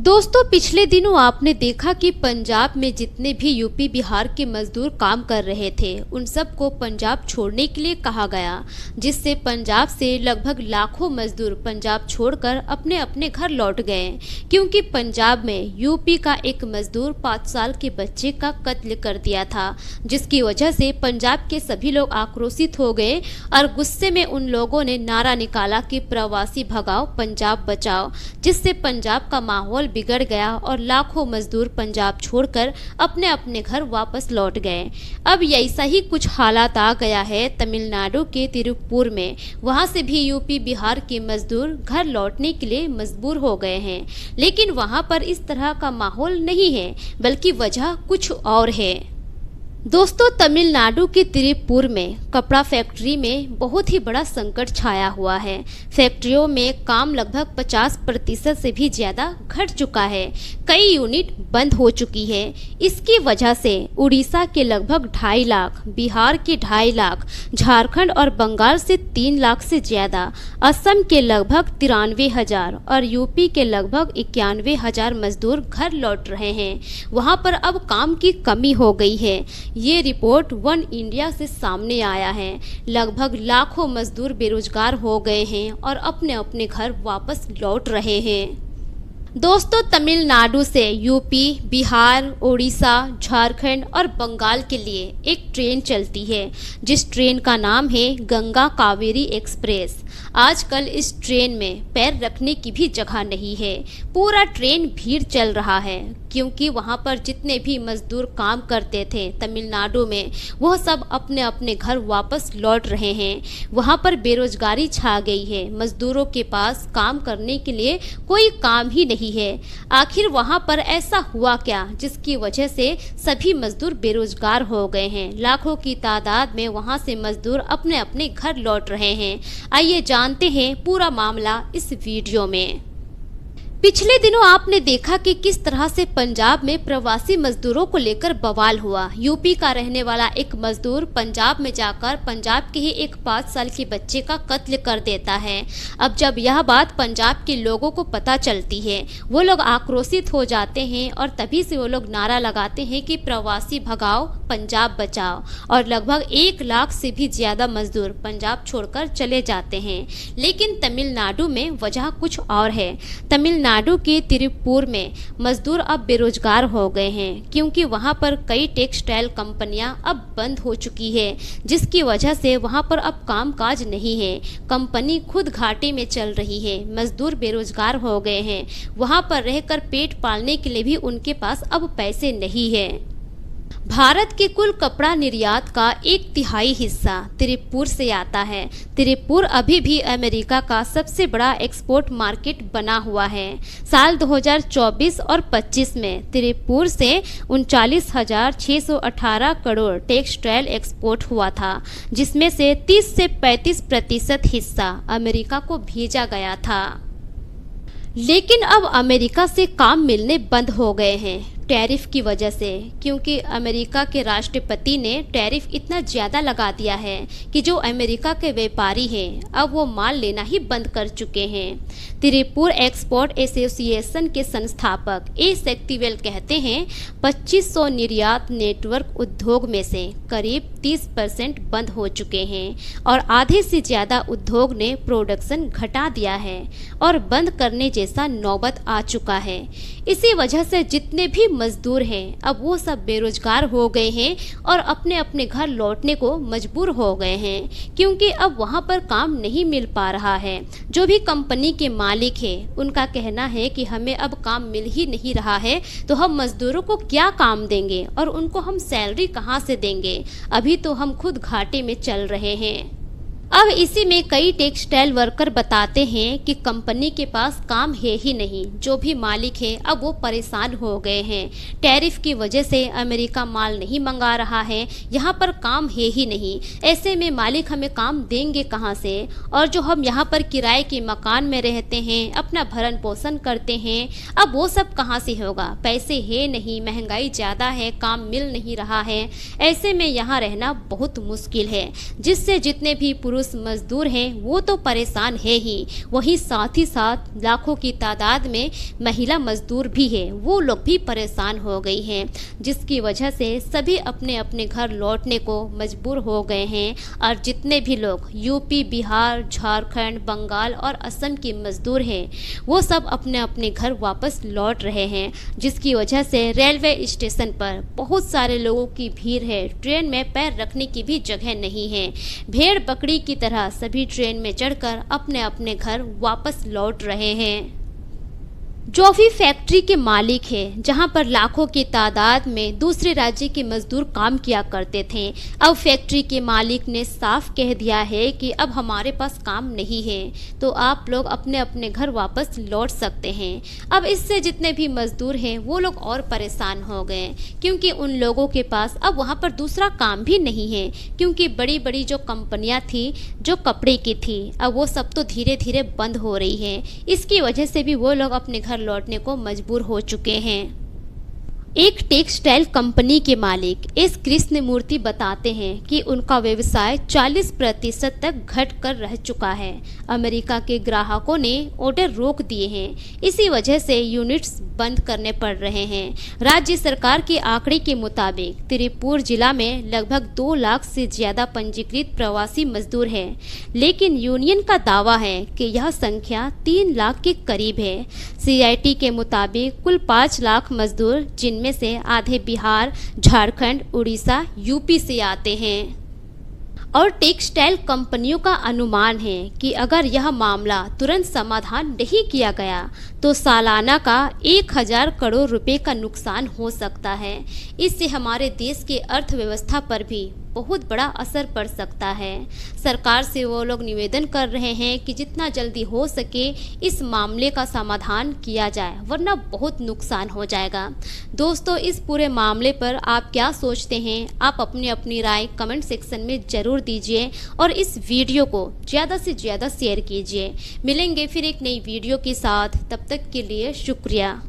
दोस्तों, पिछले दिनों आपने देखा कि पंजाब में जितने भी यूपी बिहार के मजदूर काम कर रहे थे उन सबको पंजाब छोड़ने के लिए कहा गया, जिससे पंजाब से लगभग लाखों मजदूर पंजाब छोड़कर अपने अपने घर लौट गए। क्योंकि पंजाब में यूपी का एक मजदूर 5 साल के बच्चे का कत्ल कर दिया था, जिसकी वजह से पंजाब के सभी लोग आक्रोशित हो गए और गुस्से में उन लोगों ने नारा निकाला कि प्रवासी भगाओ, पंजाब बचाओ, जिससे पंजाब का माहौल बिगड़ गया और लाखों मजदूर पंजाब छोड़कर अपने अपने घर वापस लौट गए। अब ऐसा ही कुछ हालात आ गया है तमिलनाडु के तिरुप्पुर में। वहां से भी यूपी बिहार के मजदूर घर लौटने के लिए मजबूर हो गए हैं, लेकिन वहां पर इस तरह का माहौल नहीं है, बल्कि वजह कुछ और है। दोस्तों, तमिलनाडु के तिरुप्पुर में कपड़ा फैक्ट्री में बहुत ही बड़ा संकट छाया हुआ है। फैक्ट्रियों में काम लगभग 50% से भी ज़्यादा घट चुका है। कई यूनिट बंद हो चुकी है। इसकी वजह से उड़ीसा के लगभग 2.5 लाख, बिहार के 2.5 लाख, झारखंड और बंगाल से 3 लाख से ज़्यादा, असम के लगभग 93,000 और यूपी के लगभग 91,000 मजदूर घर लौट रहे हैं। वहां पर अब काम की कमी हो गई है। ये रिपोर्ट वन इंडिया से सामने आया है। लगभग लाखों मजदूर बेरोजगार हो गए हैं और अपने अपने घर वापस लौट रहे हैं। दोस्तों, तमिलनाडु से यूपी, बिहार, उड़ीसा, झारखंड और बंगाल के लिए एक ट्रेन चलती है, जिस ट्रेन का नाम है गंगा कावेरी एक्सप्रेस। आजकल इस ट्रेन में पैर रखने की भी जगह नहीं है। पूरा ट्रेन भीड़ चल रहा है, क्योंकि वहां पर जितने भी मजदूर काम करते थे तमिलनाडु में, वह सब अपने अपने घर वापस लौट रहे हैं। वहां पर बेरोजगारी छा गई है। मजदूरों के पास काम करने के लिए कोई काम ही नहीं है। आखिर वहां पर ऐसा हुआ क्या जिसकी वजह से सभी मजदूर बेरोजगार हो गए हैं? लाखों की तादाद में वहां से मजदूर अपने अपने घर लौट रहे हैं। आइए जानते हैं पूरा मामला इस वीडियो में। पिछले दिनों आपने देखा कि किस तरह से पंजाब में प्रवासी मजदूरों को लेकर बवाल हुआ। यूपी का रहने वाला एक मजदूर पंजाब में जाकर पंजाब के ही एक 5 साल के बच्चे का कत्ल कर देता है। अब जब यह बात पंजाब के लोगों को पता चलती है, वो लोग आक्रोशित हो जाते हैं और तभी से वो लोग नारा लगाते हैं कि प्रवासी भगाओ, पंजाब बचाओ, और लगभग 1 लाख से भी ज़्यादा मजदूर पंजाब छोड़कर चले जाते हैं। लेकिन तमिलनाडु में वजह कुछ और है। तमिलनाडु के तिरुप्पुर में मजदूर अब बेरोजगार हो गए हैं, क्योंकि वहां पर कई टेक्सटाइल कंपनियां अब बंद हो चुकी है, जिसकी वजह से वहां पर अब कामकाज नहीं है। कंपनी खुद घाटे में चल रही है। मजदूर बेरोजगार हो गए हैं। वहां पर रहकर पेट पालने के लिए भी उनके पास अब पैसे नहीं है। भारत के कुल कपड़ा निर्यात का 1/3 हिस्सा तिरुप्पुर से आता है। तिरुप्पुर अभी भी अमेरिका का सबसे बड़ा एक्सपोर्ट मार्केट बना हुआ है। साल 2024 और 25 में तिरुप्पुर से 39,618 करोड़ टेक्सटाइल एक्सपोर्ट हुआ था, जिसमें से 30 से 35% हिस्सा अमेरिका को भेजा गया था। लेकिन अब अमेरिका से काम मिलने बंद हो गए हैं टैरिफ की वजह से, क्योंकि अमेरिका के राष्ट्रपति ने टैरिफ इतना ज़्यादा लगा दिया है कि जो अमेरिका के व्यापारी हैं अब वो माल लेना ही बंद कर चुके हैं। तिरुप्पुर एक्सपोर्ट एसोसिएशन के संस्थापक ए शक्तिवेल कहते हैं 2500 निर्यात नेटवर्क उद्योग में से करीब 30% बंद हो चुके हैं और आधे से ज़्यादा उद्योग ने प्रोडक्शन घटा दिया है और बंद करने जैसा नौबत आ चुका है। इसी वजह से जितने भी मजदूर हैं अब वो सब बेरोजगार हो गए हैं और अपने अपने घर लौटने को मजबूर हो गए हैं, क्योंकि अब वहाँ पर काम नहीं मिल पा रहा है। जो भी कंपनी के मालिक हैं उनका कहना है कि हमें अब काम मिल ही नहीं रहा है, तो हम मजदूरों को क्या काम देंगे और उनको हम सैलरी कहाँ से देंगे? अभी तो हम खुद घाटे में चल रहे हैं। अब इसी में कई टेक्सटाइल वर्कर बताते हैं कि कंपनी के पास काम है ही नहीं। जो भी मालिक है अब वो परेशान हो गए हैं। टैरिफ की वजह से अमेरिका माल नहीं मंगा रहा है, यहाँ पर काम है ही नहीं। ऐसे में मालिक हमें काम देंगे कहाँ से? और जो हम यहाँ पर किराए के मकान में रहते हैं, अपना भरण पोषण करते हैं, अब वो सब कहाँ से होगा? पैसे है नहीं, महंगाई ज़्यादा है, काम मिल नहीं रहा है। ऐसे में यहाँ रहना बहुत मुश्किल है, जिससे जितने भी पुरुष पुरुष मजदूर हैं वो तो परेशान है ही, वहीं साथ ही साथ लाखों की तादाद में महिला मजदूर भी है, वो लोग भी परेशान हो गई हैं, जिसकी वजह से सभी अपने अपने घर लौटने को मजबूर हो गए हैं। और जितने भी लोग यूपी, बिहार, झारखंड, बंगाल और असम के मजदूर हैं वो सब अपने अपने घर वापस लौट रहे हैं, जिसकी वजह से रेलवे स्टेशन पर बहुत सारे लोगों की भीड़ है। ट्रेन में पैर रखने की भी जगह नहीं है। भेड़ बकरी की तरह सभी ट्रेन में चढ़कर अपने अपने घर वापस लौट रहे हैं। जॉफी फैक्ट्री के मालिक है, जहां पर लाखों की तादाद में दूसरे राज्य के मजदूर काम किया करते थे। अब फैक्ट्री के मालिक ने साफ कह दिया है कि अब हमारे पास काम नहीं है, तो आप लोग अपने अपने घर वापस लौट सकते हैं। अब इससे जितने भी मजदूर हैं वो लोग और परेशान हो गए, क्योंकि उन लोगों के पास अब वहां पर दूसरा काम भी नहीं है, क्योंकि बड़ी बड़ी जो कंपनियां थी जो कपड़े की थी अब वो सब तो धीरे धीरे बंद हो रही है। इसकी वजह से भी वो लोग अपने घर लौटने को मजबूर हो चुके हैं। एक टेक्सटाइल कंपनी के मालिक एस कृष्णमूर्ति बताते हैं कि उनका व्यवसाय 40% तक घट कर रह चुका है। अमेरिका के ग्राहकों ने ऑर्डर रोक दिए हैं, इसी वजह से यूनिट्स बंद करने पड़ रहे हैं। राज्य सरकार के आंकड़े के मुताबिक तिरुपुर जिला में लगभग 2 लाख से ज्यादा पंजीकृत प्रवासी मजदूर हैं, लेकिन यूनियन का दावा है कि यह संख्या 3 लाख के करीब है। CIT के मुताबिक कुल 5 लाख मजदूर, जिनमें से आधे बिहार, झारखंड, उड़ीसा, यूपी से आते हैं। और टेक्सटाइल कंपनियों का अनुमान है कि अगर यह मामला तुरंत समाधान नहीं किया गया तो सालाना का 1000 करोड़ रुपए का नुकसान हो सकता है। इससे हमारे देश के अर्थव्यवस्था पर भी बहुत बड़ा असर पड़ सकता है। सरकार से वो लोग निवेदन कर रहे हैं कि जितना जल्दी हो सके इस मामले का समाधान किया जाए, वरना बहुत नुकसान हो जाएगा। दोस्तों, इस पूरे मामले पर आप क्या सोचते हैं? आप अपनी अपनी राय कमेंट सेक्शन में ज़रूर दीजिए और इस वीडियो को ज़्यादा से ज़्यादा शेयर कीजिए। मिलेंगे फिर एक नई वीडियो के साथ, तब तक के लिए शुक्रिया।